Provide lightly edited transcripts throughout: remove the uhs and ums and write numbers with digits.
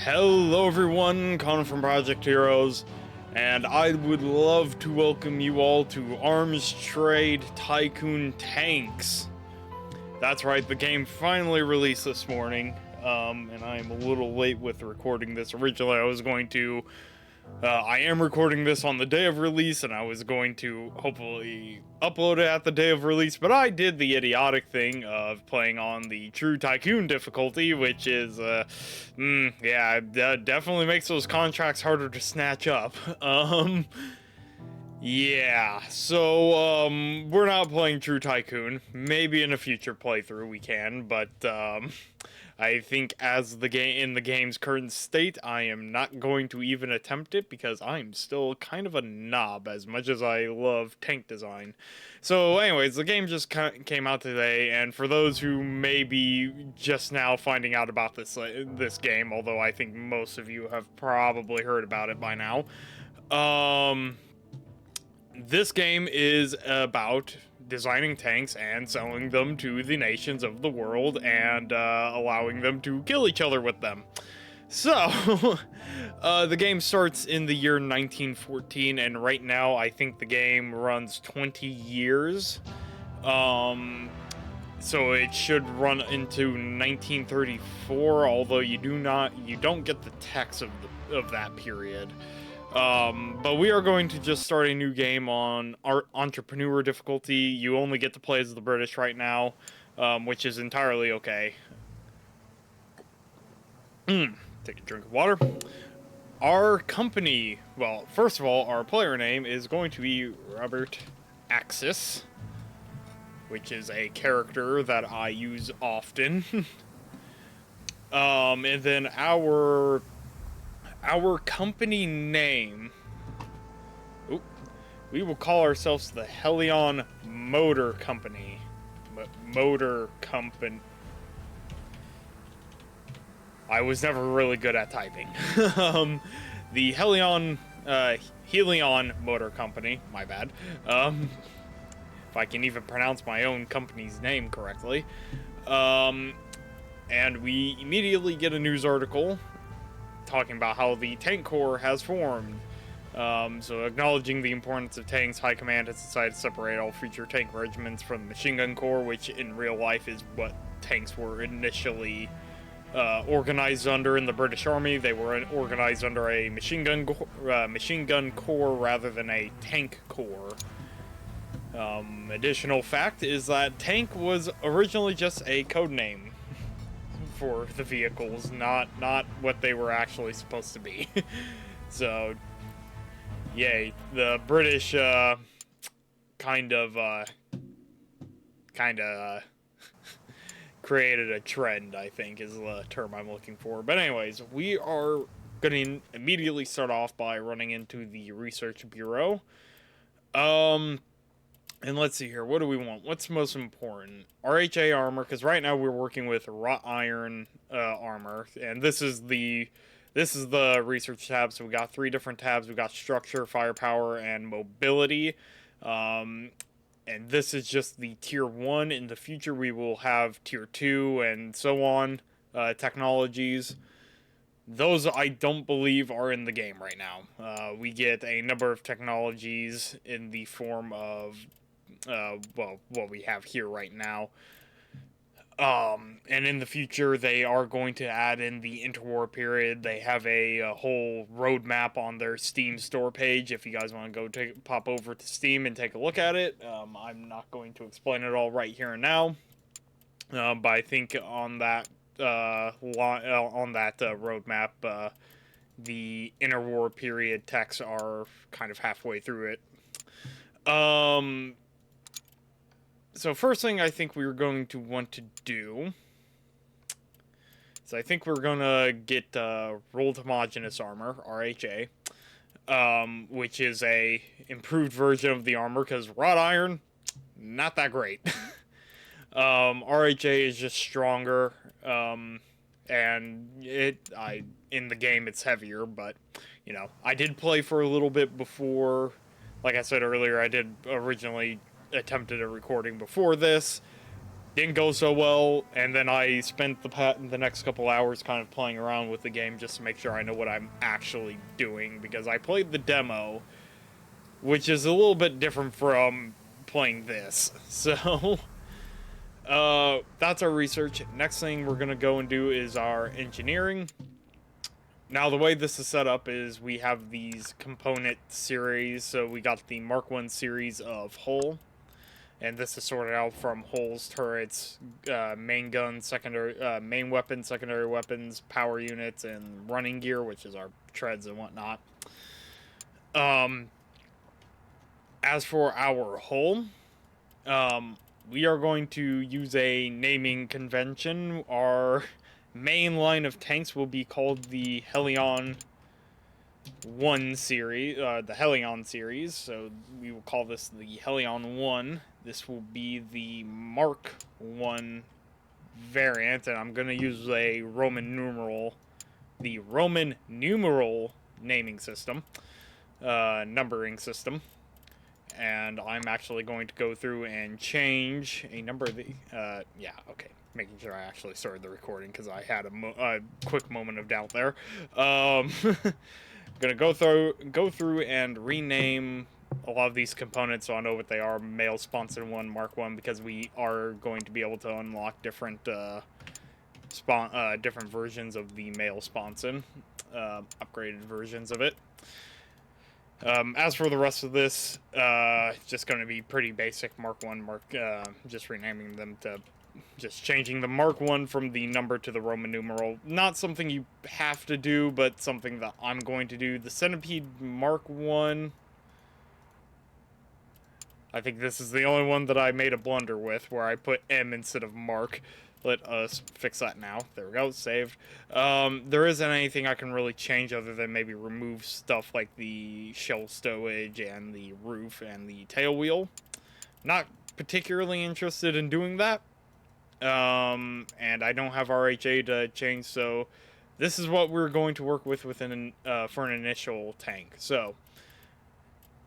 Hello everyone, Connor from Project Heroes, and I would love to welcome you all to Arms Trade Tycoon Tanks. That's right, the game finally released this morning, and I'm a little late with recording this. Originally, I am recording this on the day of release, and I was going to hopefully upload it at the day of release, but I did the idiotic thing of playing on the True Tycoon difficulty, which is, definitely makes those contracts harder to snatch up. Yeah, so, we're not playing True Tycoon. Maybe in a future playthrough we can, but, I think in the game's current state, I am not going to even attempt it because I'm still kind of a knob as much as I love tank design. So anyways, the game just came out today, and for those who may be just now finding out about this game, although I think most of you have probably heard about it by now, this game is about designing tanks and selling them to the nations of the world and allowing them to kill each other with them. So, the game starts in the year 1914, and right now I think the game runs 20 years. So it should run into 1934, although you don't get the text of that period. But we are going to just start a new game on our entrepreneur difficulty. You only get to play as the British right now, which is entirely okay. Take a drink of water. Our company, well, first of all, our player name is going to be Robert Axis, which is a character that I use often. And then our company name, we will call ourselves the Helion Motor Company. Motor Company. I was never really good at typing. The Helion Motor Company, my bad. If I can even pronounce my own company's name correctly. And we immediately get a news article talking about how the Tank Corps has formed. So acknowledging the importance of tanks, High Command has decided to separate all future tank regiments from the Machine Gun Corps, which in real life is what tanks were initially organized under in the British Army. They were organized under a machine gun corps rather than a tank corps. Additional fact is that tank was originally just a code name for the vehicles, not what they were actually supposed to be. So, yay, the British kind of created a trend, I think is the term I'm looking for. But anyways, we are going to immediately start off by running into the Research Bureau. And let's see here, what do we want? What's most important? RHA armor, because right now we're working with wrought iron armor, and this is the research tab. So we got 3 different tabs. We got structure, firepower, and mobility. And this is just the tier 1. In the future, we will have tier 2 and so on technologies. Those I don't believe are in the game right now. We get a number of technologies in the form of what we have here right now. And in the future, they are going to add in the interwar period. They have a whole roadmap on their Steam store page. If you guys want to go pop over to Steam and take a look at it. I'm not going to explain it all right here and now. But I think on that roadmap, the interwar period texts are kind of halfway through it. So first thing I think we were going to want to do, so I think we're going to get rolled homogeneous armor, RHA, which is a improved version of the armor, because wrought iron, not that great. RHA is just stronger, and in the game it's heavier, but, you know, I did play for a little bit before. Like I said earlier, I did originally attempted a recording before this. Didn't go so well, and then I spent the next couple hours kind of playing around with the game just to make sure I know what I'm actually doing, because I played the demo, which is a little bit different from playing this. So, that's our research. Next thing we're gonna go and do is our engineering. Now, the way this is set up is we have these component series. So we got the Mark 1 series of hull, and this is sorted out from hulls, turrets, main gun, secondary, main weapons, secondary weapons, power units, and running gear, which is our treads and whatnot. As for our hull, we are going to use a naming convention. Our main line of tanks will be called the Helion 1 series, the Helion series, so we will call this the Helion 1. This will be the Mark 1 variant, and I'm going to use a Roman numeral naming system, numbering system. And I'm actually going to go through and change a number of the, yeah, okay, making sure I actually started the recording, because I had a quick moment of doubt there. I'm gonna go through and rename a lot of these components so I know what they are. Male Sponson 1, Mark 1, because we are going to be able to unlock different, different versions of the male Sponson, upgraded versions of it. As for the rest of this, just going to be pretty basic. Mark 1, just renaming them to, just changing the Mark 1 from the number to the Roman numeral. Not something you have to do, but something that I'm going to do. The Centipede Mark 1, I think this is the only one that I made a blunder with, where I put M instead of Mark. Let us fix that now. There we go, saved. There isn't anything I can really change other than maybe remove stuff like the shell stowage and the roof and the tail wheel. Not particularly interested in doing that. And I don't have RHA to change, so this is what we're going to work with within for an initial tank. So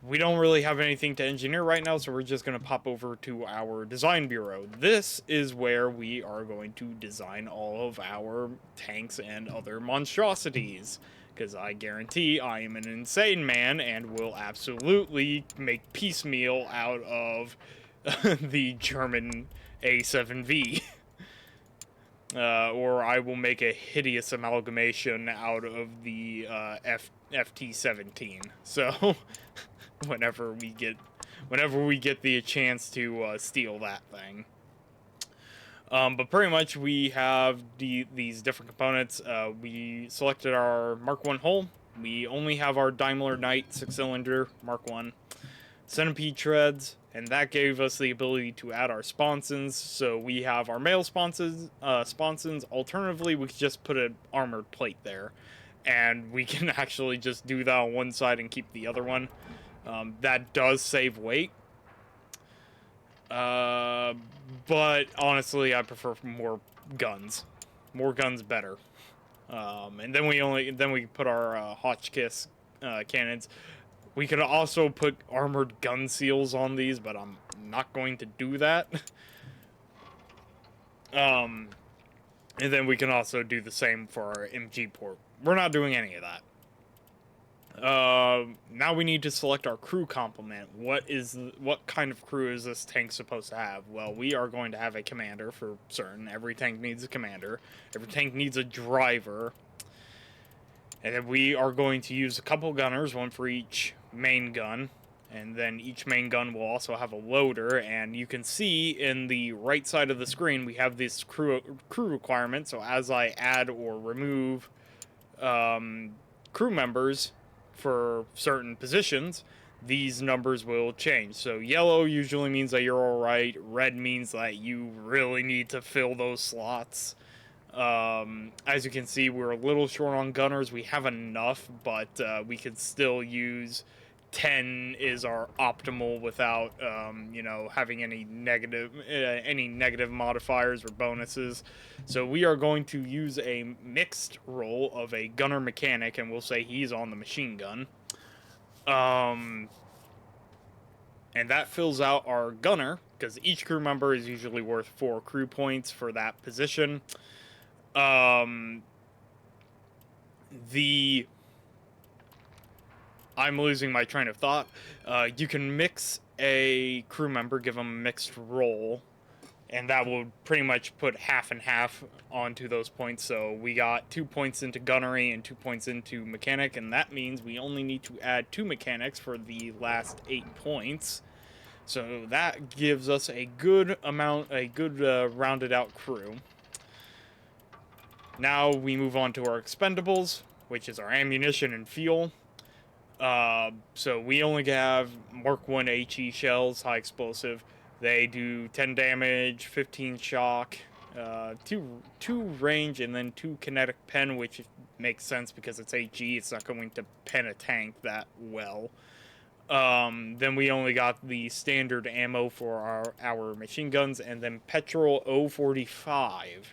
we don't really have anything to engineer right now, so we're just going to pop over to our design bureau. This is where we are going to design all of our tanks and other monstrosities, because I guarantee I am an insane man and will absolutely make piecemeal out of the German A7V. Or I will make a hideous amalgamation out of the FT-17. So whenever we get the chance to steal that thing. But pretty much we have these different components. We selected our Mark 1 hull. We only have our Daimler Knight 6-cylinder Mark 1 centipede treads, and that gave us the ability to add our sponsons. So we have our male sponsons. Alternatively, we could just put an armored plate there, and we can actually just do that on one side and keep the other one. That does save weight. But honestly, I prefer more guns. More guns better. And then we put our Hotchkiss cannons. We could also put armored gun seals on these, but I'm not going to do that. And then we can also do the same for our MG port. We're not doing any of that. Now we need to select our crew complement. What kind of crew is this tank supposed to have? Well, we are going to have a commander for certain. Every tank needs a commander. Every tank needs a driver. And then we are going to use a couple gunners, one for each main gun. And then each main gun will also have a loader. And you can see in the right side of the screen, we have this crew requirement. So as I add or remove crew members for certain positions, these numbers will change. So yellow usually means that you're alright. Red means that you really need to fill those slots. As you can see, we're a little short on gunners. We have enough, but we could still use 10 is our optimal without, you know, having any negative modifiers or bonuses. So we are going to use a mixed role of a gunner mechanic, and we'll say he's on the machine gun. And that fills out our gunner, because each crew member is usually worth 4 crew points for that position. Um, the I'm losing my train of thought. You can mix a crew member, give them a mixed role, and that will pretty much put half and half onto those points. So we got 2 points into gunnery and 2 points into mechanic, and that means we only need to add 2 mechanics for the last 8 points. So that gives us a good amount, a good rounded out crew. Now we move on to our expendables, which is our ammunition and fuel. So we only have Mark 1 HE shells, high explosive. They do 10 damage, 15 shock, 2 range, and then 2 kinetic pen, which makes sense because it's HE. It's not going to pen a tank that well. Then we only got the standard ammo for our machine guns, and then petrol 045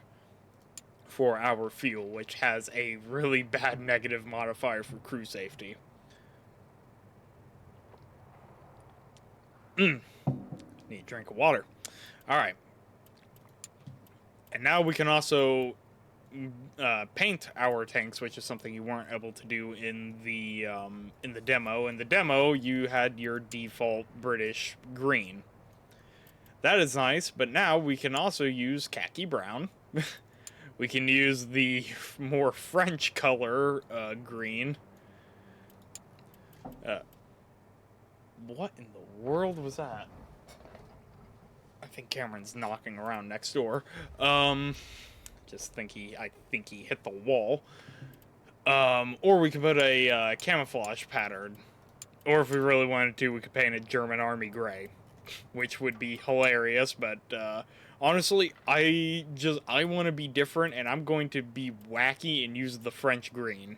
for our fuel, which has a really bad negative modifier for crew safety. Need a drink of water. Alright. And now we can also paint our tanks, which is something you weren't able to do in the demo. In the demo, you had your default British green. That is nice, but now we can also use khaki brown. We can use the more French color green. What in the world was that? I think Cameron's knocking around next door. I think he hit the wall. Or we could put a camouflage pattern. Or if we really wanted to, we could paint a German army gray, which would be hilarious. But honestly, I want to be different, and I'm going to be wacky and use the French green.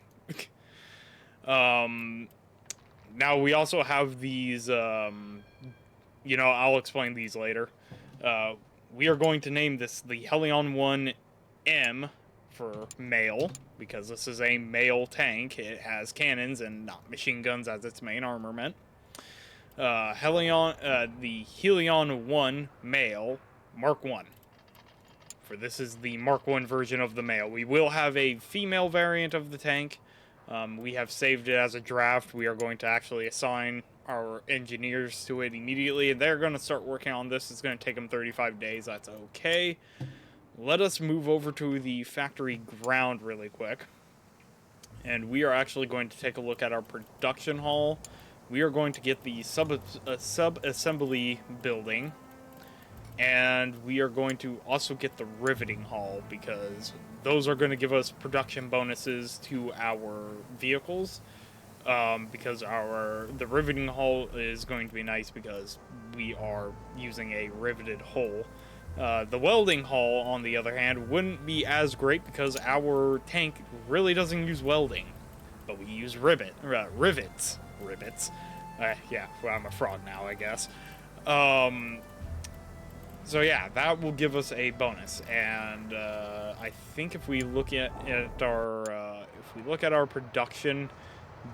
Now we also have these. I'll explain these later. We are going to name this the Helion 1 M for male, because this is a male tank. It has cannons and not machine guns as its main armament. The Helion 1 male, Mark 1. For this is the Mark 1 version of the male. We will have a female variant of the tank. We have saved it as a draft. We are going to actually assign our engineers to it immediately, and they're going to start working on this. It's going to take them 35 days. That's okay. Let us move over to the factory ground really quick. And we are actually going to take a look at our production hall. We are going to get the sub-assembly building. And we are going to also get the riveting hall, because those are going to give us production bonuses to our vehicles. Because the riveting hull is going to be nice because we are using a riveted hull. The welding hull, on the other hand, wouldn't be as great because our tank really doesn't use welding, but we use rivets. Yeah, well, I'm a fraud now, I guess. So yeah, that will give us a bonus, and I think if we look at our production.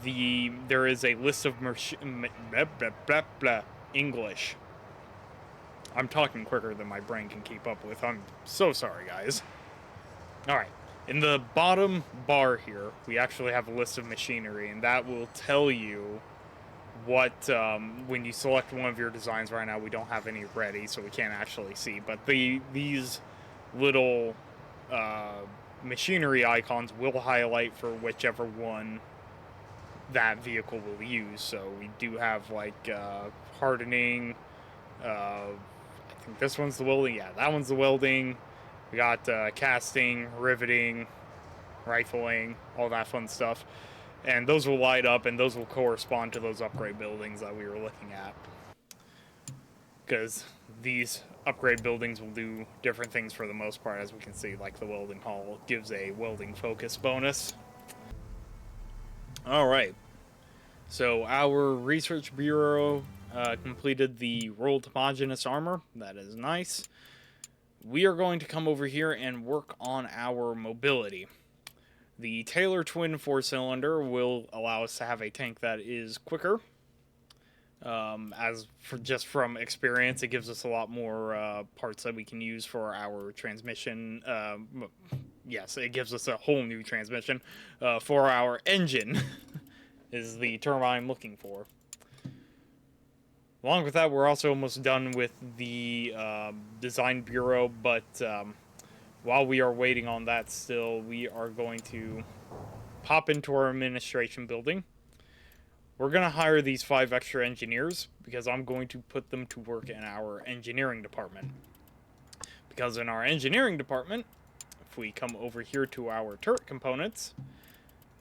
There is a list of English. I'm talking quicker than my brain can keep up with. I'm so sorry, guys. Alright, in the bottom bar here, we actually have a list of machinery, and that will tell you what, when you select one of your designs. Right now we don't have any ready, so we can't actually see, but these little machinery icons will highlight for whichever one that vehicle will use. So we do have like hardening, I think this one's the welding, yeah, that one's the welding. We got casting, riveting, rifling, all that fun stuff, and those will light up, and those will correspond to those upgrade buildings that we were looking at, because these upgrade buildings will do different things for the most part. As we can see, like the welding hall gives a welding focus bonus. Alright, so our research bureau completed the rolled homogeneous armor. That is nice. We are going to come over here and work on our mobility. The Taylor twin 4-cylinder will allow us to have a tank that is quicker. As for just from experience, it gives us a lot more parts that we can use for our transmission. Yes, it gives us a whole new transmission for our engine. Is the term I'm looking for. Along with that, we're also almost done with the design bureau, but while we are waiting on that still, we are going to pop into our administration building. We're going to hire these 5 extra engineers because I'm going to put them to work in our engineering department. Because in our engineering department, if we come over here to our turret components,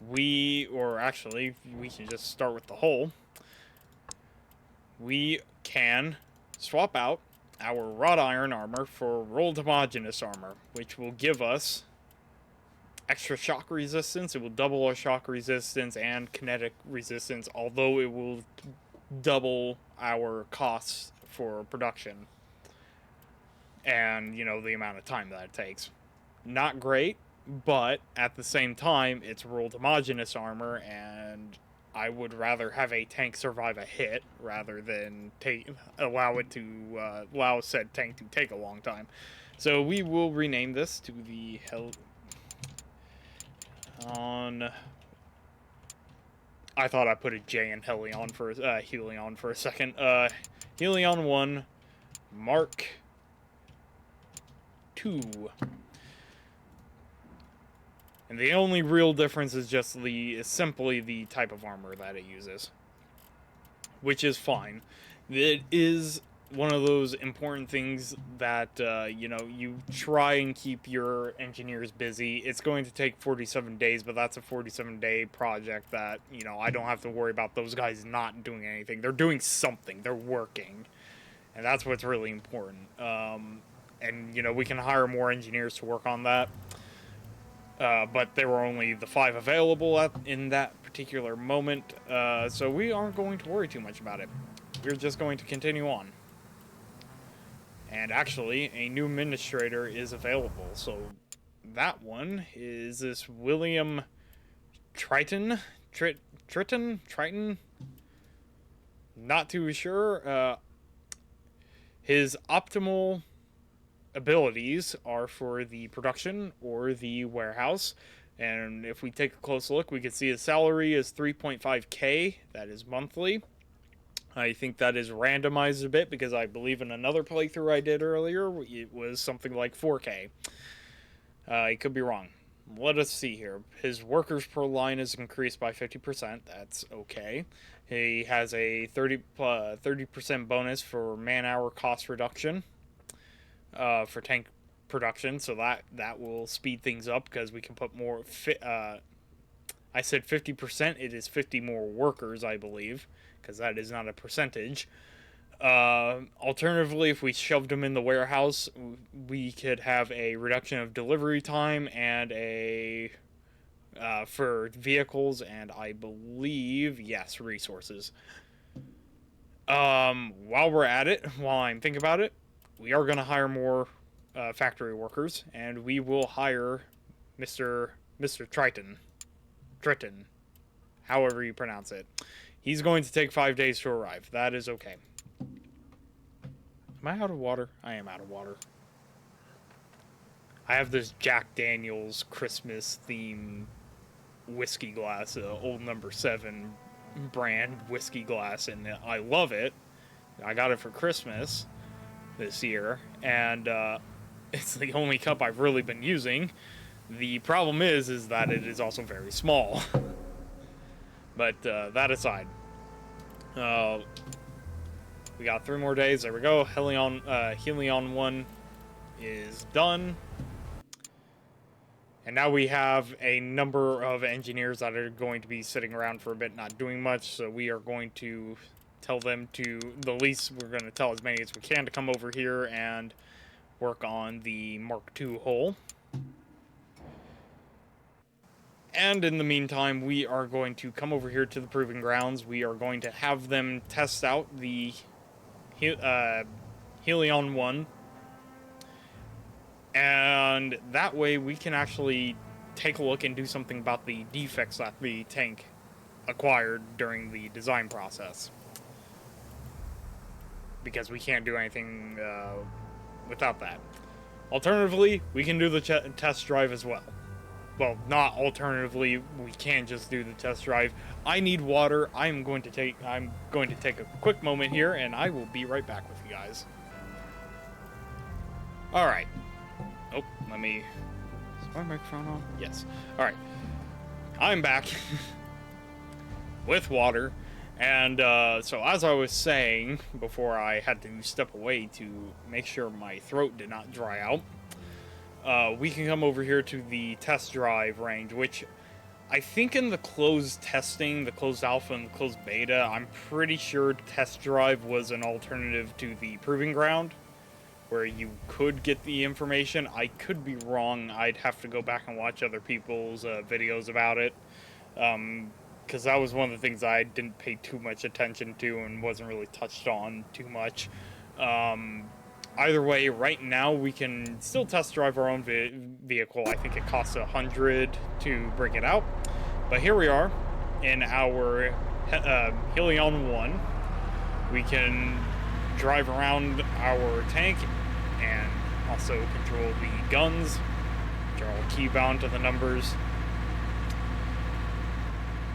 we can just start with the hull. We can swap out our wrought iron armor for rolled homogeneous armor, which will give us extra shock resistance. It will double our shock resistance and kinetic resistance, although it will double our costs for production and, the amount of time that it takes. Not great, but at the same time, it's rolled homogeneous armor, and I would rather have a tank survive a hit rather than allow said tank to take a long time. So we will rename this to the I thought I put a J in Helion for a second. Helion 1 Mark 2. And the only real difference is simply the type of armor that it uses, which is fine. It is one of those important things that, you try and keep your engineers busy. It's going to take 47 days, but that's a 47-day project that, I don't have to worry about those guys not doing anything. They're doing something. They're working. And that's what's really important. And, we can hire more engineers to work on that. But there were only the 5 available in that particular moment, so we aren't going to worry too much about it. We're just going to continue on. And actually, a new administrator is available, so that one is this William Triton? Triton? Not too sure. His optimal abilities are for the production or the warehouse, and if we take a close look, we can see his salary is 3.5k. That is monthly. I think that is randomized a bit because I believe in another playthrough I did earlier it was something like 4k. I could be wrong. Let us see here. His workers per line is increased by 50%. That's okay. He has a 30% bonus for man-hour cost reduction for tank production, so that will speed things up because we can put more. I said 50%. It is 50 more workers, I believe, because that is not a percentage. Alternatively, if we shoved them in the warehouse, we could have a reduction of delivery time and for vehicles, and I believe, yes, resources. While I'm thinking about it, we are going to hire more factory workers, and we will hire Mr. Triton, however you pronounce it. He's going to take 5 days to arrive. That is okay. Am I out of water? I am out of water. I have this Jack Daniel's Christmas theme whiskey glass, old number 7 brand whiskey glass, and I love it. I got it for Christmas this year, and it's the only cup I've really been using. The problem is that it is also very small. But that aside, we got 3 more days. There we go. Helion 1 is done. And now we have a number of engineers that are going to be sitting around for a bit, not doing much. So we are going to tell them we're going to tell as many as we can to come over here and work on the Mark II hull. And in the meantime, we are going to come over here to the Proving Grounds. We are going to have them test out the Helion 1. And that way we can actually take a look and do something about the defects that the tank acquired during the design process. because we can't do anything without that. Alternatively, we can do the test drive as well. Well, not alternatively, we can just do the test drive. I need water. I'm going to take a quick moment here, and I will be right back with you guys. All right. Oh, let me. Is my microphone on? Yes. All right. I'm back with water, and so as I was saying before, I had to step away to make sure my throat did not dry out. We can come over here to the test drive range, which I think in the closed testing, the closed alpha and the closed beta, I'm pretty sure test drive was an alternative to the proving ground, where you could get the information. I could be wrong. I'd have to go back and watch other people's videos about it, because that was one of the things I didn't pay too much attention to and wasn't really touched on too much. Either way, right now we can still test drive our own vehicle. I think it costs $100 to bring it out. But here we are in our Helion 1. We can drive around our tank and also control the guns, which are all key bound to the numbers.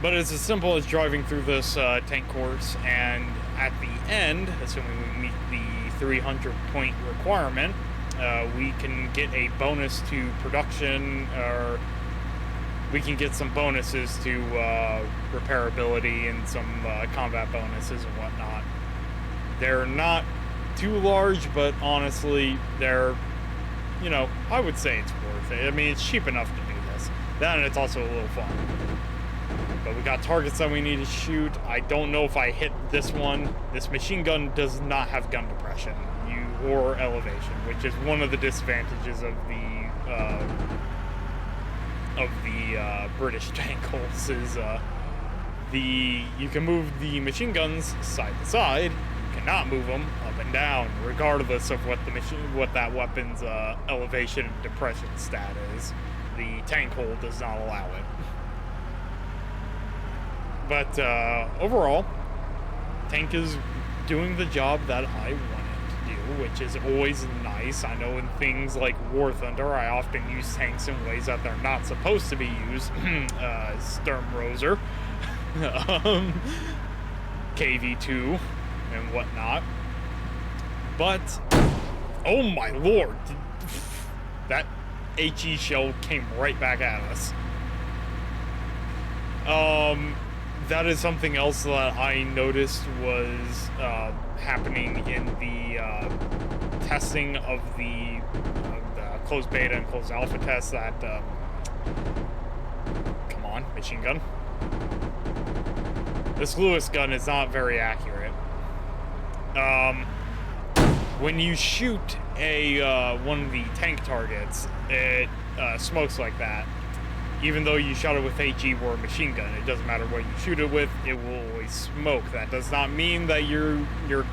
But it's as simple as driving through this tank course, and at the end, assuming we meet the 300 point requirement, we can get a bonus to production, or we can get some bonuses to repairability and some combat bonuses and whatnot. They're not too large, but honestly, they're, you know, I would say it's worth it. I mean, it's cheap enough to do this. Then it's also a little fun. But we got targets that we need to shoot. I don't know if I hit this one. This machine gun does not have gun depression or elevation, which is one of the disadvantages of the British tank hulls. Is you can move the machine guns side to side. You cannot move them up and down, regardless of what that weapon's elevation and depression stat is. The tank hull does not allow it. But overall, tank is doing the job that I want it to do, which is always nice. I know in things like War Thunder, I often use tanks in ways that they're not supposed to be used. Sturmroser, KV2, and whatnot. But, oh my lord, that HE shell came right back at us. That is something else that I noticed was happening in the testing of the closed beta and closed alpha tests. That come on, machine gun. This Lewis gun is not very accurate. When you shoot a one of the tank targets, it smokes like that. Even though you shot it with HE or a machine gun, it doesn't matter what you shoot it with, it will always smoke. That does not mean that your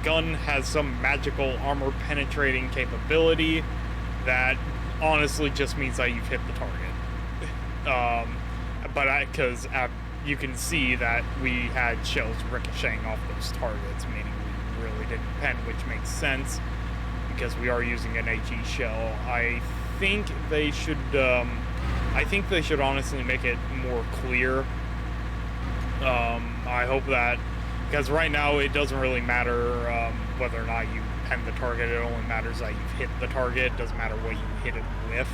gun has some magical armor penetrating capability. That honestly just means that you've hit the target. Because you can see that we had shells ricocheting off those targets, meaning we really didn't pen, which makes sense because we are using an HE shell. I think they should honestly make it more clear. I hope that, because right now it doesn't really matter whether or not you pen the target. It only matters that you've hit the target. It doesn't matter what you hit it with.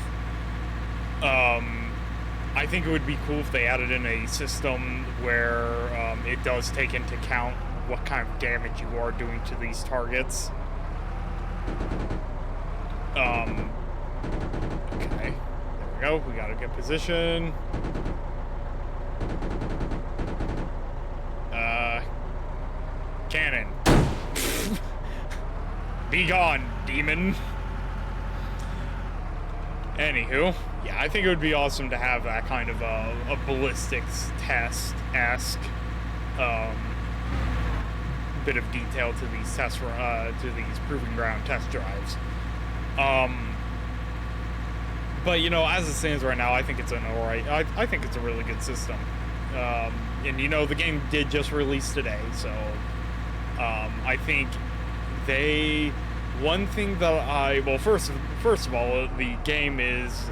I think it would be cool if they added in a system where it does take into account what kind of damage you are doing to these targets. Okay. Go. We got a good position. Cannon. Be gone, demon. Anywho, yeah, I think it would be awesome to have that kind of a ballistics test-esque bit of detail to these to these proving ground test drives. But, you know, as it stands right now, I think it's an alright. I think it's a really good system. And, you know, the game did just release today, so I think One thing that well, first of all, the game is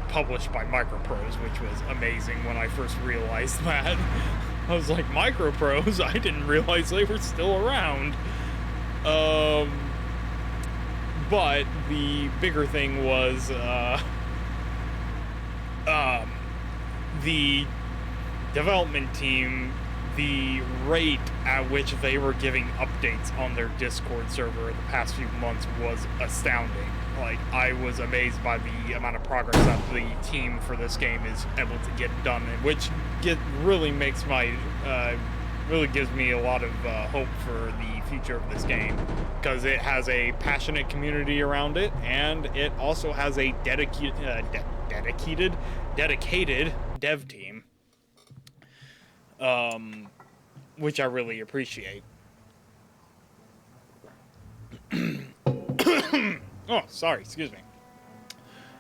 published by Microprose, which was amazing when I first realized that. I was like, Microprose? I didn't realize they were still around. But the bigger thing was the development team, the rate at which they were giving updates on their Discord server the past few months was astounding. Like, I was amazed by the amount of progress that the team for this game is able to get done, which really makes my, really gives me a lot of hope for the future of this game, because it has a passionate community around it, and it also has a dedicated dev team, which I really appreciate. Oh, sorry, excuse me.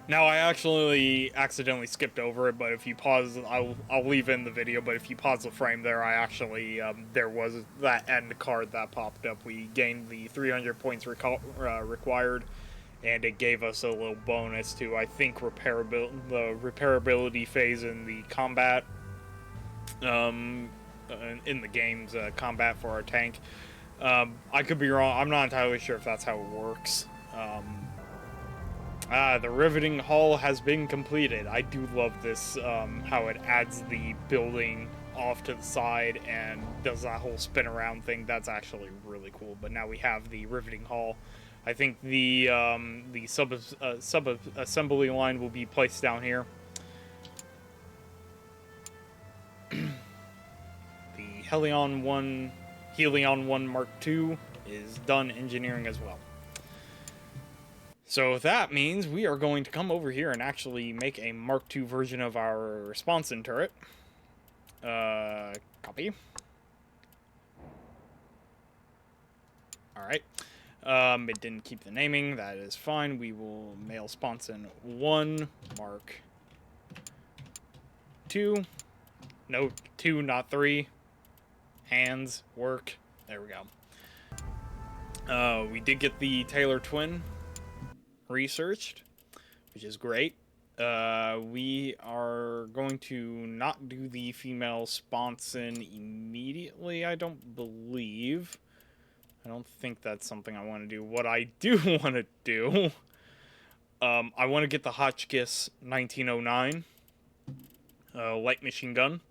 Now, I actually accidentally skipped over it, but if you pause, I'll leave in the video, but if you pause the frame there, I actually, there was that end card that popped up. We gained the 300 points required, and it gave us a little bonus to, I think, the repairability phase in the combat, in the game's combat for our tank. I could be wrong. I'm not entirely sure if that's how it works. The riveting hull has been completed. I do love this, how it adds the building off to the side and does that whole spin around thing. That's actually really cool. But now we have the riveting hull. I think the sub-assembly line will be placed down here. The Helion 1 Mark II is done engineering as well. So that means we are going to come over here and actually make a Mark II version of our response turret. Copy. Alright. It didn't keep the naming. That is fine. We will mail sponson 1 Mark II. No, 2, not 3. Hands, work. There we go. We did get the Taylor twin researched, which is great. We are going to not do the female sponson immediately, I don't believe. I don't think that's something I want to do. What I do want to do, I want to get the Hotchkiss 1909 light machine gun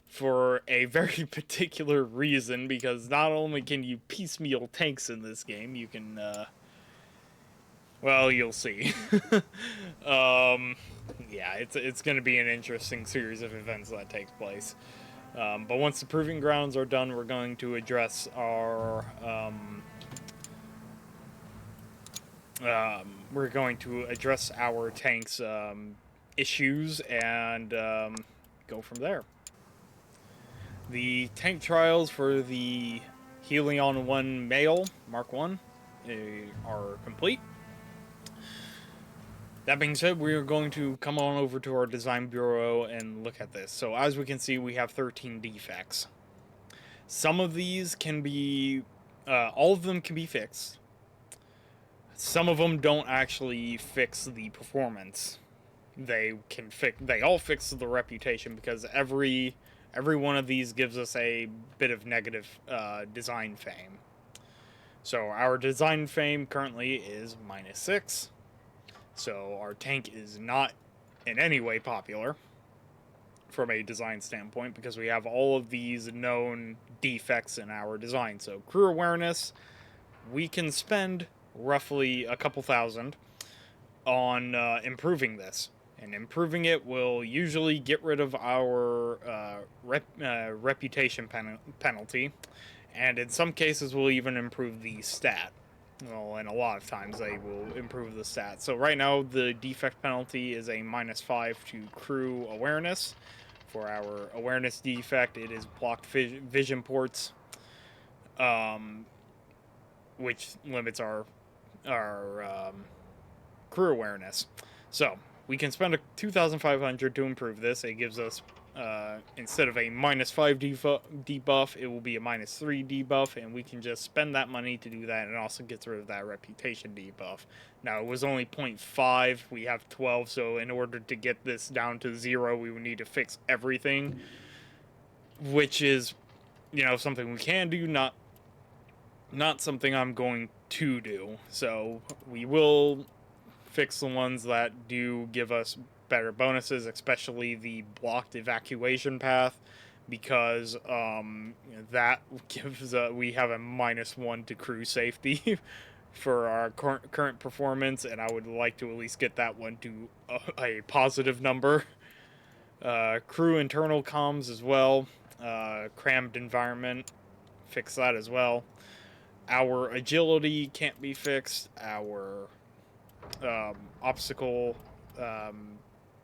for a very particular reason, because not only can you piecemeal tanks in this game, you can, well, you'll see. Yeah, it's going to be an interesting series of events that takes place. But once the proving grounds are done, we're going to address our, tanks' issues and go from there. The tank trials for the Helion 1 male Mark 1 are complete. That being said, we are going to come on over to our design bureau and look at this. So as we can see, we have 13 defects. Some of these can be, all of them can be fixed. Some of them don't actually fix the performance. They all fix the reputation, because every one of these gives us a bit of negative design fame. So our design fame currently is -6. So our tank is not in any way popular from a design standpoint, because we have all of these known defects in our design. So crew awareness, we can spend roughly a couple thousand on improving this. And improving it will usually get rid of our reputation penalty, and in some cases will even improve the stat. Well, and a lot of times they will improve the stat. So right now the defect penalty is a -5 to crew awareness. For our awareness defect, it is blocked vision ports, which limits our crew awareness. So we can spend 2,500 to improve this. It gives us instead of a -5 debuff, it will be a -3 debuff, and we can just spend that money to do that, and it also gets rid of that reputation debuff. Now, it was only 0.5, we have 12, so in order to get this down to 0, we would need to fix everything, which is, you know, something we can do, not something I'm going to do. So we will fix the ones that do give us better bonuses, especially the blocked evacuation path, because that gives we have a -1 to crew safety for our current performance, and I would like to at least get that one to a positive number. Crew internal comms as well, crammed environment, fix that as well. Our agility can't be fixed. Our obstacle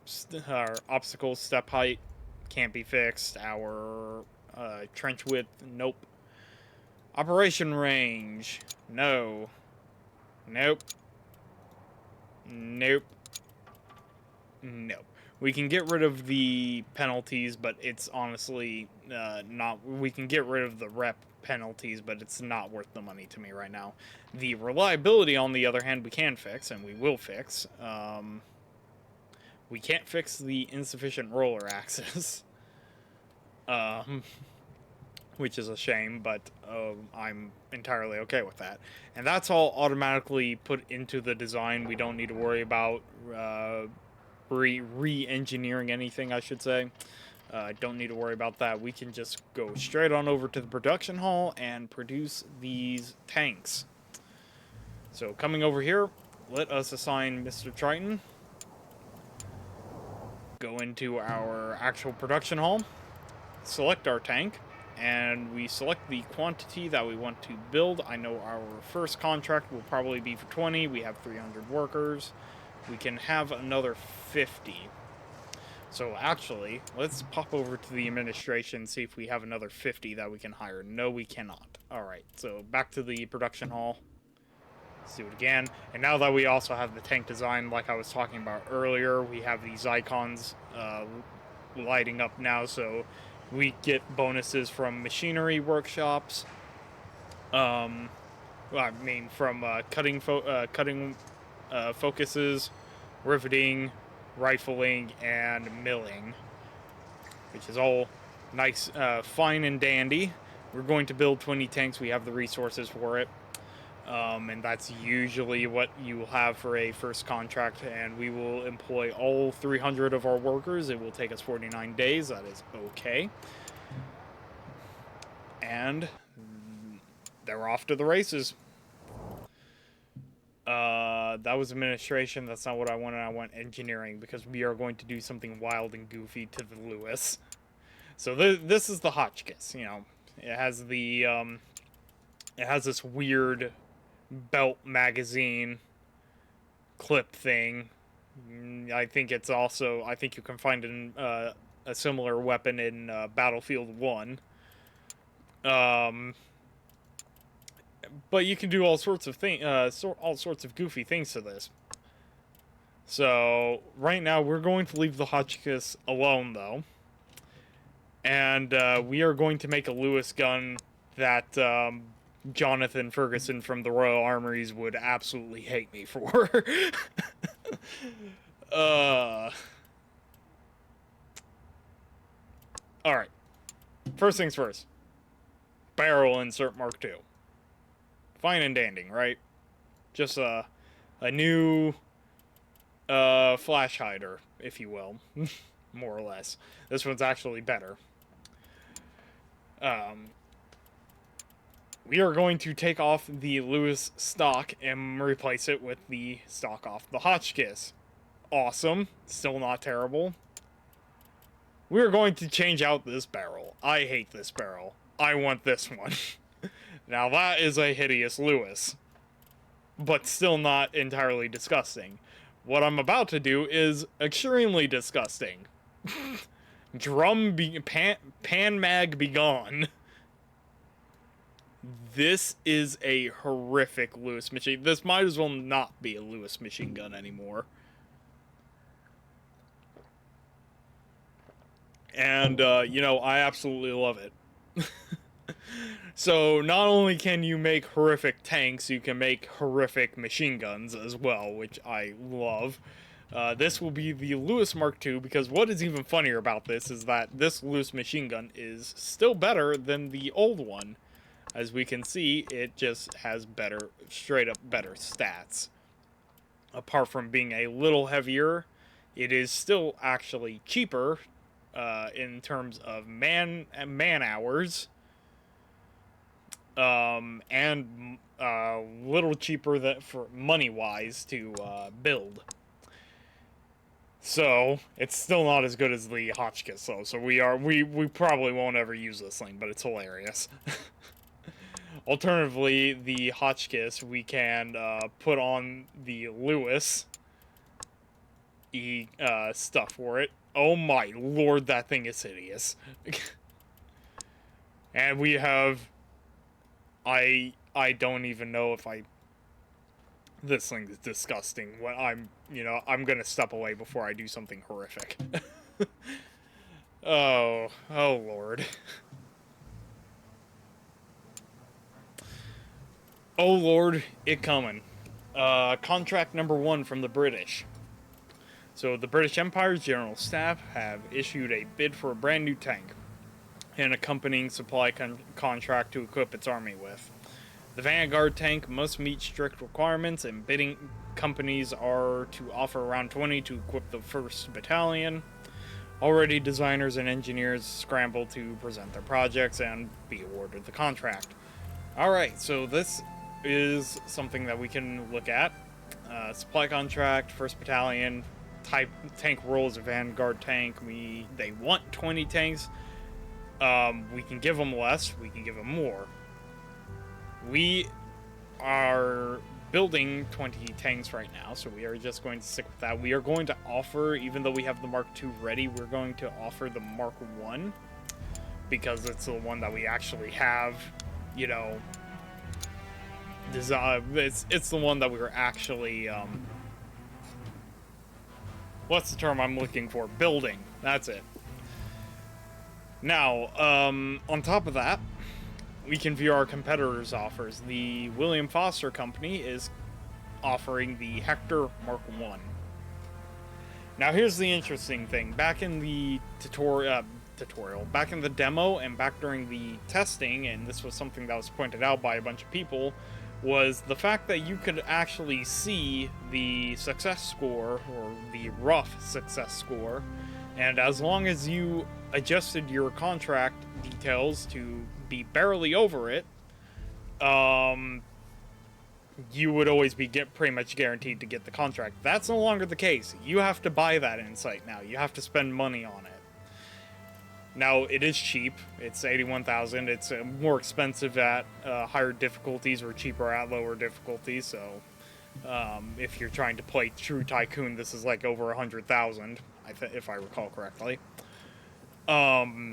step height can't be fixed. Our trench width, nope. Operation range, no. Nope. Nope. Nope. We can get rid of the penalties, but it's honestly not. We can get rid of the rep penalties, but it's not worth the money to me right now. The reliability, on the other hand, we can fix, and we will fix. We can't fix the insufficient roller axis, which is a shame, but I'm entirely okay with that. And that's all automatically put into the design. We don't need to worry about re-engineering anything, I should say. Don't need to worry about that. We can just go straight on over to the production hall and produce these tanks. So coming over here, let us assign Mr. Triton. Go into our actual production hall, select our tank, and we select the quantity that we want to build. I know our first contract will probably be for 20. We have 300 workers. We can have another 50. So actually, let's pop over to the administration, see if we have another 50 that we can hire. No, we cannot. Alright, so back to the production hall. Let's do it again. And now that we also have the tank design, like I was talking about earlier, we have these icons lighting up now, so we get bonuses from machinery workshops. Well, I mean, from cutting focuses, riveting, rifling, and milling, which is all nice, fine and dandy. We're going to build 20 tanks. We have the resources for it. And that's usually what you will have for a first contract, and we will employ all 300 of our workers. It will take us 49 days. That is okay. And they're off to the races. That was administration. That's not what I wanted. I want engineering, because we are going to do something wild and goofy to the Lewis. So this is the Hotchkiss. You know, it has the it has this weird belt magazine clip thing. I think it's also, I think you can find a similar weapon in Battlefield 1. But you can do all sorts of all sorts of goofy things to this. So right now we're going to leave the Hotchkiss alone, though, and we are going to make a Lewis gun that Jonathan Ferguson from the Royal Armories would absolutely hate me for. Alright. First things first. Barrel insert Mark II. Fine and dandy, right? Just a new flash hider, if you will. More or less. This one's actually better. We are going to take off the Lewis stock and replace it with the stock off the Hotchkiss. Awesome. Still not terrible. We're going to change out this barrel. I hate this barrel. I want this one. Now that is a hideous Lewis, but still not entirely disgusting. What I'm about to do is extremely disgusting. Pan mag be gone. This is a horrific Lewis machine. This might as well not be a Lewis machine gun anymore. And, you know, I absolutely love it. So, not only can you make horrific tanks, you can make horrific machine guns as well, which I love. This will be the Lewis Mark II, because what is even funnier about this is that this Lewis machine gun is still better than the old one. As we can see, it just has better, straight up better stats. Apart from being a little heavier, it is still actually cheaper in terms of man hours, and a little cheaper that for money wise to build. So it's still not as good as the Hotchkiss though. So we probably won't ever use this thing, but it's hilarious. Alternatively, the Hotchkiss we can put on the Lewis stuff for it. Oh my lord, that thing is hideous. And we have, I don't even know if I. This thing is disgusting. What I'm gonna step away before I do something horrific. Oh lord. Oh lord, it coming. Contract number 1 from the British. So the British Empire's General Staff have issued a bid for a brand new tank and accompanying supply contract to equip its army with. The Vanguard tank must meet strict requirements, and bidding companies are to offer around 20 to equip the 1st Battalion. Already, designers and engineers scramble to present their projects and be awarded the contract. Alright, so this is something that we can look at. Supply contract, 1st Battalion, type tank role as a Vanguard tank. They want 20 tanks. We can give them less, we can give them more. We are building 20 tanks right now, so we are just going to stick with that. We are going to offer, even though we have the Mark II ready, we're going to offer the Mark I, because it's the one that we actually have, you know, design. It's the one that we were actually, what's the term I'm looking for? Building. That's it. Now, on top of that, we can view our competitors' offers. The William Foster Company is offering the Hector Mark I. Now, here's the interesting thing. Back in the back in the demo and back during the testing, and this was something that was pointed out by a bunch of people, was the fact that you could actually see the success score, or the rough success score, and as long as you adjusted your contract details to be barely over it, you would always be pretty much guaranteed to get the contract. That's no longer the case. You have to buy that insight now. You have to spend money on it. Now, it is cheap. It's 81,000. It's more expensive at higher difficulties or cheaper at lower difficulties. So, if you're trying to play true Tycoon, this is like over 100,000, if I recall correctly. Yeah,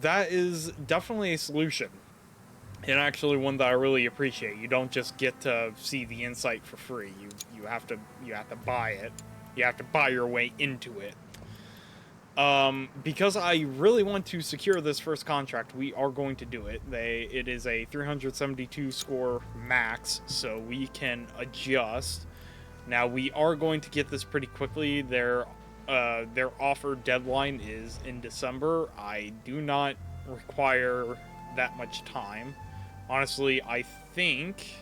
that is definitely a solution, and actually one that I really appreciate. You don't just get to see the insight for free. You have to buy it. You have to buy your way into it. Because I really want to secure this first contract, we are going to do it. It is a 372 score max, so we can adjust. Now, we are going to get this pretty quickly. Their offer deadline is in December. I do not require that much time. Honestly, I think...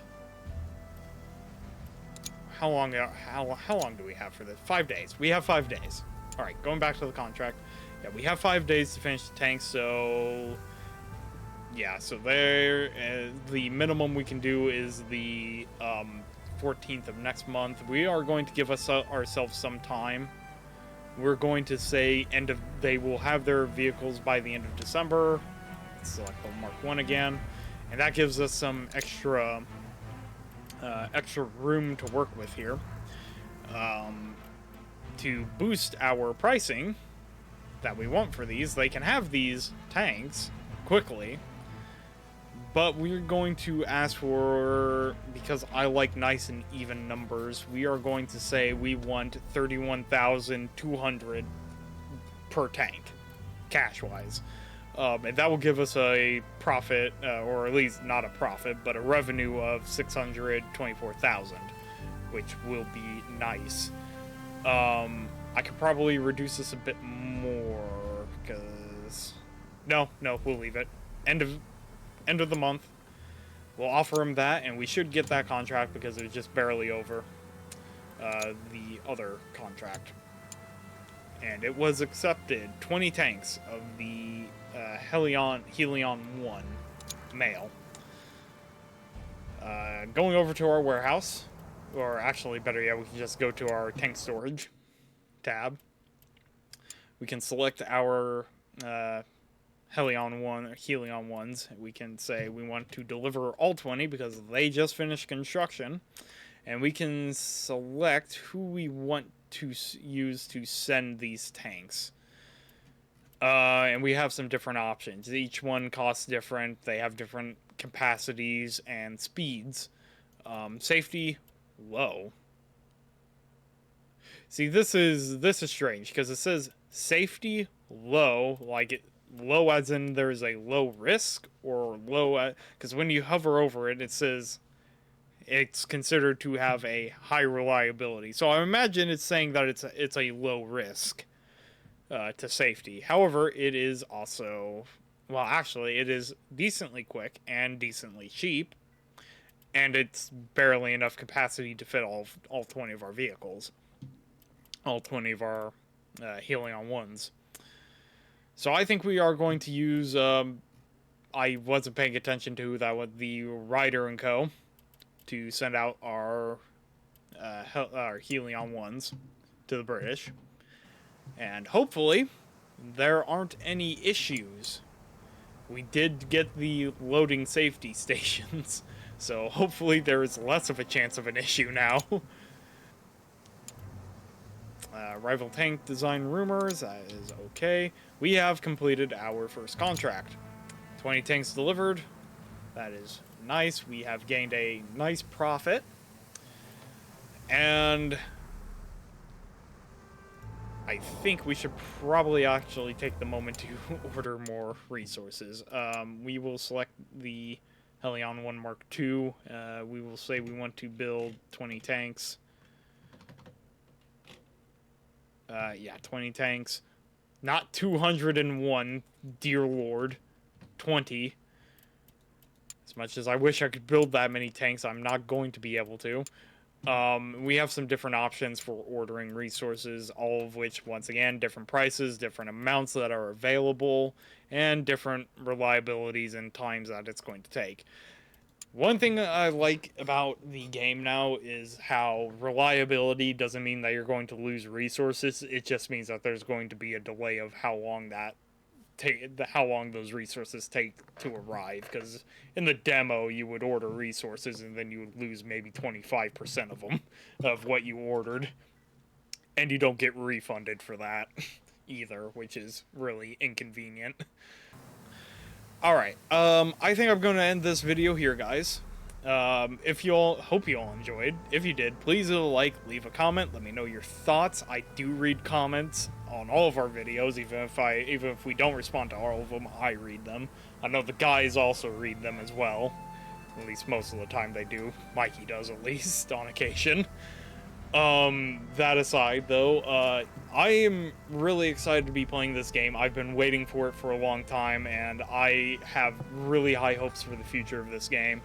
How long do we have for this? 5 days. We have 5 days. Alright, going back to the contract. Yeah, we have 5 days to finish the tank, so... Yeah, so the minimum we can do is the 14th of next month. We are going to give ourselves some time. We're going to say they will have their vehicles by the end of December. Let's select the Mark I again. And that gives us some extra room to work with here. To boost our pricing that we want for these, they can have these tanks quickly, But we're going to ask for, because I like nice and even numbers, we are going to say we want 31,200 per tank, cash-wise. And that will give us a profit, or at least not a profit, but a revenue of 624,000, which will be nice. I could probably reduce this a bit more, because... No, we'll leave it. End of the month. We'll offer him that, and we should get that contract because it was just barely over the other contract. And it was accepted. 20 tanks of the Helion 1 male. Going over to our warehouse, or actually better yet, we can just go to our tank storage tab. We can select our Helion 1 or Helion 1s. We can say we want to deliver all 20 because they just finished construction. And we can select who we want to use to send these tanks. And we have some different options. Each one costs different. They have different capacities and speeds. Safety, low. See, this is strange because it says safety, low, like it. Low as in there's a low risk, or low because when you hover over it, it says it's considered to have a high reliability. So I imagine it's saying that it's a low risk to safety. However, it is also, well, actually, it is decently quick and decently cheap, and it's barely enough capacity to fit all 20 of our vehicles, all 20 of our Helion 1s. So I think we are going to use, I wasn't paying attention to that with the Ryder & Co. to send out our Helion 1s to the British. And hopefully there aren't any issues. We did get the loading safety stations, so hopefully there is less of a chance of an issue now. Rival tank design rumors, that is okay. We have completed our first contract. 20 tanks delivered. That is nice. We have gained a nice profit. And I think we should probably actually take the moment to order more resources. We will select the Helion 1 Mark II. We will say we want to build 20 tanks. Yeah, 20 tanks. Not 201, dear lord. 20. As much as I wish I could build that many tanks, I'm not going to be able to. We have some different options for ordering resources, all of which, once again, different prices, different amounts that are available, and different reliabilities and times that it's going to take. One thing that I like about the game now is how reliability doesn't mean that you're going to lose resources. It just means that there's going to be a delay of how long those resources take to arrive. Because in the demo, you would order resources and then you would lose maybe 25% of them, of what you ordered. And you don't get refunded for that either, which is really inconvenient. Alright, I think I'm going to end this video here, guys. Hope you all enjoyed. If you did, please leave a like, leave a comment, let me know your thoughts. I do read comments on all of our videos, even if we don't respond to all of them, I read them. I know the guys also read them as well. At least most of the time they do. Mikey does, at least, on occasion. That aside, though, I am really excited to be playing this game. I've been waiting for it for a long time, and I have really high hopes for the future of this game.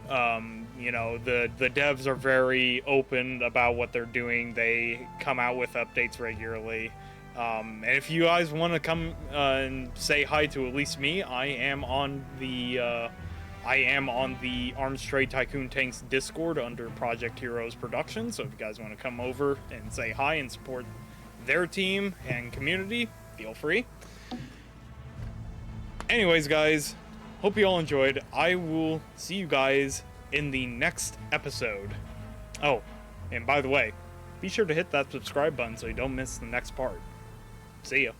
You know, the devs are very open about what they're doing. They come out with updates regularly. And if you guys want to come and say hi to at least me, I am on the Arms Trade Tycoon Tanks Discord under Project Heroes Production, so if you guys want to come over and say hi and support their team and community, feel free. Anyways, guys, hope you all enjoyed. I will see you guys in the next episode. Oh, and by the way, be sure to hit that subscribe button so you don't miss the next part. See ya.